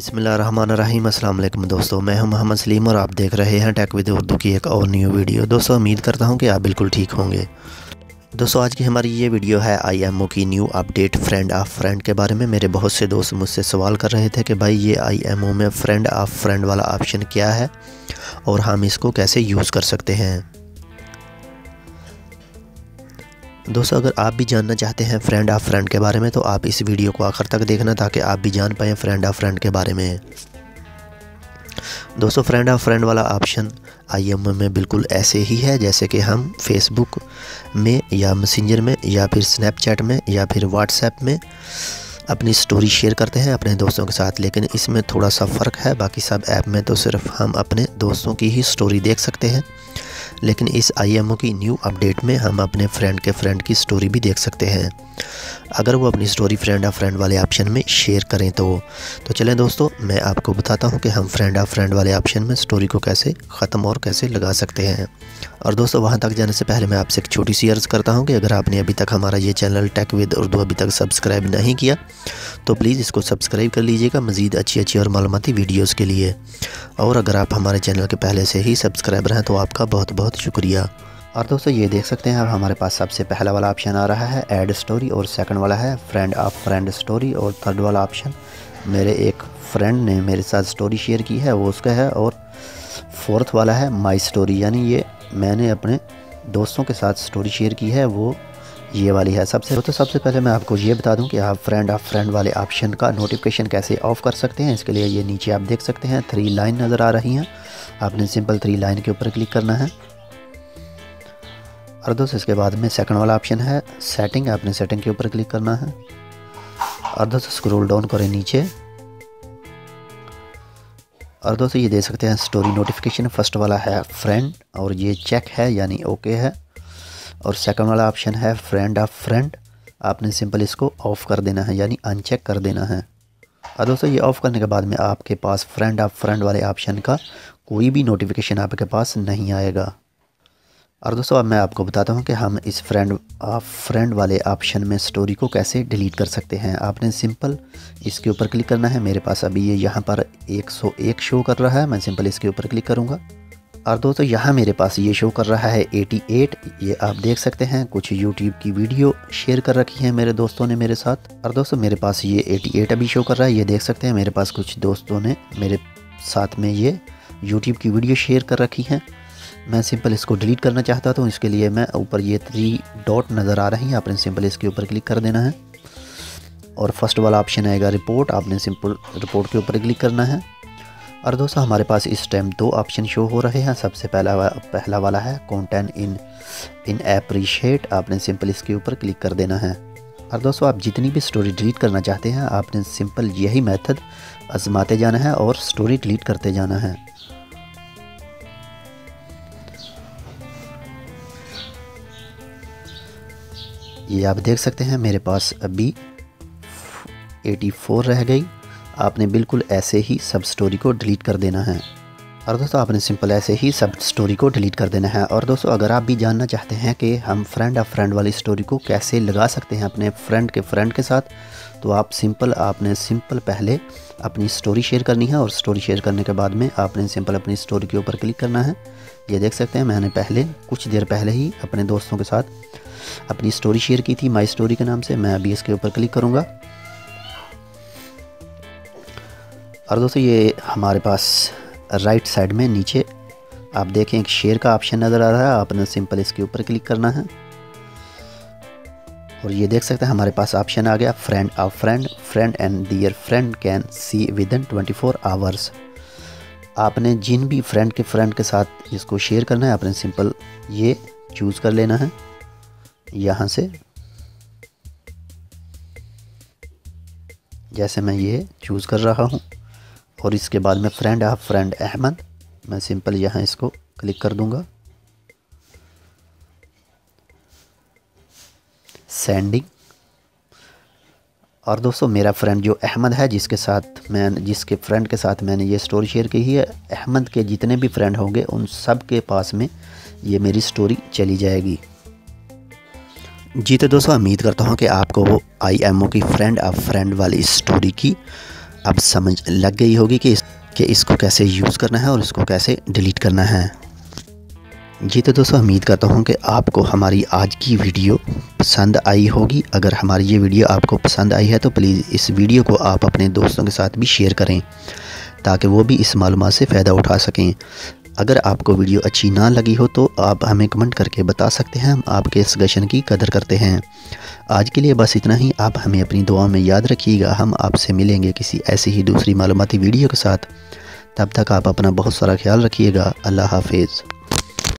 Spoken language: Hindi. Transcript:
बिस्मिल्लाहिर्रहमानिर्रहीम। अस्सलाम वालेकुम दोस्तों, मैं हूं मोहम्मद सलीम और आप देख रहे हैं टेक विद उर्दू की एक और न्यू वीडियो। दोस्तों उम्मीद करता हूं कि आप बिल्कुल ठीक होंगे। दोस्तों आज की हमारी ये वीडियो है IMO की new update friend of friend के बारे में। मेरे बहुत से दोस्त मुझसे सवाल कर रहे थे कि भाई ये IMO में फ्रेंड ऑफ फ्रेंड वाला ऑप्शन क्या है और हम इसको कैसे यूज़ कर सकते हैं। दोस्तों अगर आप भी जानना चाहते हैं फ्रेंड ऑफ फ्रेंड के बारे में तो आप इस वीडियो को आखिर तक देखना ताकि आप भी जान पाएँ फ्रेंड ऑफ फ्रेंड के बारे में। दोस्तों फ्रेंड ऑफ फ्रेंड वाला ऑप्शन IMO में बिल्कुल ऐसे ही है जैसे कि हम फेसबुक में या मैसेंजर में या फिर स्नैपचैट में या फिर व्हाट्सएप में अपनी स्टोरी शेयर करते हैं अपने दोस्तों के साथ, लेकिन इसमें थोड़ा सा फ़र्क है। बाकी सब ऐप में तो सिर्फ हम अपने दोस्तों की ही स्टोरी देख सकते हैं, लेकिन इस IMO की न्यू अपडेट में हम अपने फ्रेंड के फ्रेंड की स्टोरी भी देख सकते हैं अगर वो अपनी स्टोरी फ्रेंड ऑफ फ्रेंड वाले ऑप्शन में शेयर करें तो चलें दोस्तों मैं आपको बताता हूं कि हम फ्रेंड ऑफ फ्रेंड वाले ऑप्शन में स्टोरी को कैसे ख़त्म और कैसे लगा सकते हैं। और दोस्तों वहां तक जाने से पहले मैं आपसे एक छोटी सी अर्ज़ करता हूं कि अगर आपने अभी तक हमारा ये चैनल टेक विद उर्दू अभी तक सब्सक्राइब नहीं किया तो प्लीज़ इसको सब्सक्राइब कर लीजिएगा मज़ीद अच्छी और मालूमाती वीडियोज़ के लिए। और अगर आप हमारे चैनल के पहले से ही सब्सक्राइबर हैं तो आपका बहुत बहुत शुक्रिया। और दोस्तों ये देख सकते हैं अब हमारे पास सबसे पहला वाला ऑप्शन आ रहा है ऐड स्टोरी, और सेकंड वाला है फ्रेंड ऑफ फ्रेंड स्टोरी, और थर्ड वाला ऑप्शन मेरे एक फ्रेंड ने मेरे साथ स्टोरी शेयर की है वो उसका है, और फोर्थ वाला है माय स्टोरी, यानी ये मैंने अपने दोस्तों के साथ स्टोरी शेयर की है वो ये वाली है। सबसे पहले मैं आपको ये बता दूं कि आप फ्रेंड ऑफ फ्रेंड वाले ऑप्शन का नोटिफिकेशन कैसे ऑफ़ कर सकते हैं। इसके लिए ये नीचे आप देख सकते हैं 3 लाइन नज़र आ रही हैं, आपने सिंपल 3 लाइन के ऊपर क्लिक करना है। और दोस्तों इसके बाद में सेकंड वाला ऑप्शन है सेटिंग, आपने सेटिंग के ऊपर क्लिक करना है। और दोस्तों स्क्रॉल डाउन करें नीचे, और दोस्तों ये देख सकते हैं स्टोरी नोटिफिकेशन फर्स्ट वाला है फ्रेंड और ये चेक है यानी ओके है, और सेकंड वाला ऑप्शन है फ्रेंड ऑफ फ्रेंड, आपने सिंपल इसको ऑफ़ कर देना है यानी अनचेक कर देना है। और दोस्तों ये ऑफ़ करने के बाद में आपके पास फ्रेंड ऑफ फ्रेंड वाले ऑप्शन का कोई भी नोटिफिकेशन आपके पास नहीं आएगा। और दोस्तों अब मैं आपको बताता हूं कि हम इस फ्रेंड ऑफ फ्रेंड वाले ऑप्शन में स्टोरी को कैसे डिलीट कर सकते हैं। आपने सिंपल इसके ऊपर क्लिक करना है। मेरे पास अभी ये यहाँ पर 101 शो कर रहा है, मैं सिंपल इसके ऊपर क्लिक करूँगा। और दोस्तों यहाँ मेरे पास ये शो कर रहा है 88, ये आप देख सकते हैं कुछ यूट्यूब की वीडियो शेयर कर रखी है मेरे दोस्तों ने मेरे साथ। और दोस्तों मेरे पास ये 88 अभी शो कर रहा है, ये देख सकते हैं मेरे पास कुछ दोस्तों ने मेरे साथ में ये यूट्यूब की वीडियो शेयर कर रखी हैं। मैं सिंपल इसको डिलीट करना चाहता हूँ, इसके लिए मैं ऊपर ये 3 डॉट नज़र आ रही हैं, आपने सिंपल इसके ऊपर क्लिक कर देना है। और फर्स्ट वाला ऑप्शन आएगा रिपोर्ट, आपने सिंपल रिपोर्ट के ऊपर क्लिक करना है। और दोस्तों हमारे पास इस टाइम 2 ऑप्शन शो हो रहे हैं। सबसे पहला वाला है कंटेंट इन एप्रिशिएट, आपने सिंपल इसके ऊपर क्लिक कर देना है। और दोस्तों आप जितनी भी स्टोरी डिलीट करना चाहते हैं आपने सिंपल यही मेथड आजमाते जाना है और स्टोरी डिलीट करते जाना है। ये आप देख सकते हैं मेरे पास अभी 84 रह गई। आपने बिल्कुल ऐसे ही सब स्टोरी को डिलीट कर देना है। और दोस्तों आपने सिंपल ऐसे ही सब स्टोरी को डिलीट कर देना है। और दोस्तों अगर आप भी जानना चाहते हैं कि हम फ्रेंड ऑफ फ्रेंड वाली स्टोरी को कैसे लगा सकते हैं अपने फ्रेंड के साथ, तो आपने सिंपल पहले अपनी स्टोरी शेयर करनी है, और स्टोरी शेयर करने के बाद में आपने सिंपल अपनी स्टोरी के ऊपर क्लिक करना है। ये देख सकते हैं मैंने कुछ देर पहले ही अपने दोस्तों के साथ अपनी स्टोरी शेयर की थी माई स्टोरी के नाम से। मैं अभी इसके ऊपर क्लिक करूँगा। और दोस्तों ये हमारे पास राइट साइड में नीचे आप देखें एक शेयर का ऑप्शन नज़र आ रहा है, आपने सिंपल इसके ऊपर क्लिक करना है। और ये देख सकते हैं हमारे पास ऑप्शन आ गया friend of friend and their friend can see within 24 hours. आपने जिन भी फ्रेंड के साथ इसको शेयर करना है आपने सिंपल ये चूज़ कर लेना है यहाँ से, जैसे मैं ये चूज़ कर रहा हूँ। और इसके बाद में फ्रेंड ऑफ फ्रेंड अहमद, मैं सिंपल यहाँ इसको क्लिक कर दूँगा। सेंडिंग। और दोस्तों मेरा फ्रेंड जो अहमद है जिसके फ्रेंड के साथ मैंने ये स्टोरी शेयर की है, अहमद के जितने भी फ्रेंड होंगे उन सब के पास में ये मेरी स्टोरी चली जाएगी। जी तो दोस्तों उम्मीद करता हूँ कि आपको वो IMO की फ्रेंड ऑफ फ्रेंड वाली स्टोरी की अब समझ लग गई होगी कि इसको कैसे यूज़ करना है और इसको कैसे डिलीट करना है। जी तो दोस्तों, उम्मीद करता हूँ कि आपको हमारी आज की वीडियो पसंद आई होगी। अगर हमारी ये वीडियो आपको पसंद आई है तो प्लीज़ इस वीडियो को आप अपने दोस्तों के साथ भी शेयर करें ताकि वो भी इस मालूमात से फ़ायदा उठा सकें। अगर आपको वीडियो अच्छी ना लगी हो तो आप हमें कमेंट करके बता सकते हैं, हम आपके सजेशन की कदर करते हैं। आज के लिए बस इतना ही। आप हमें अपनी दुआ में याद रखिएगा। हम आपसे मिलेंगे किसी ऐसी ही दूसरी मालूमाती वीडियो के साथ। तब तक आप अपना बहुत सारा ख्याल रखिएगा। अल्लाह हाफिज़।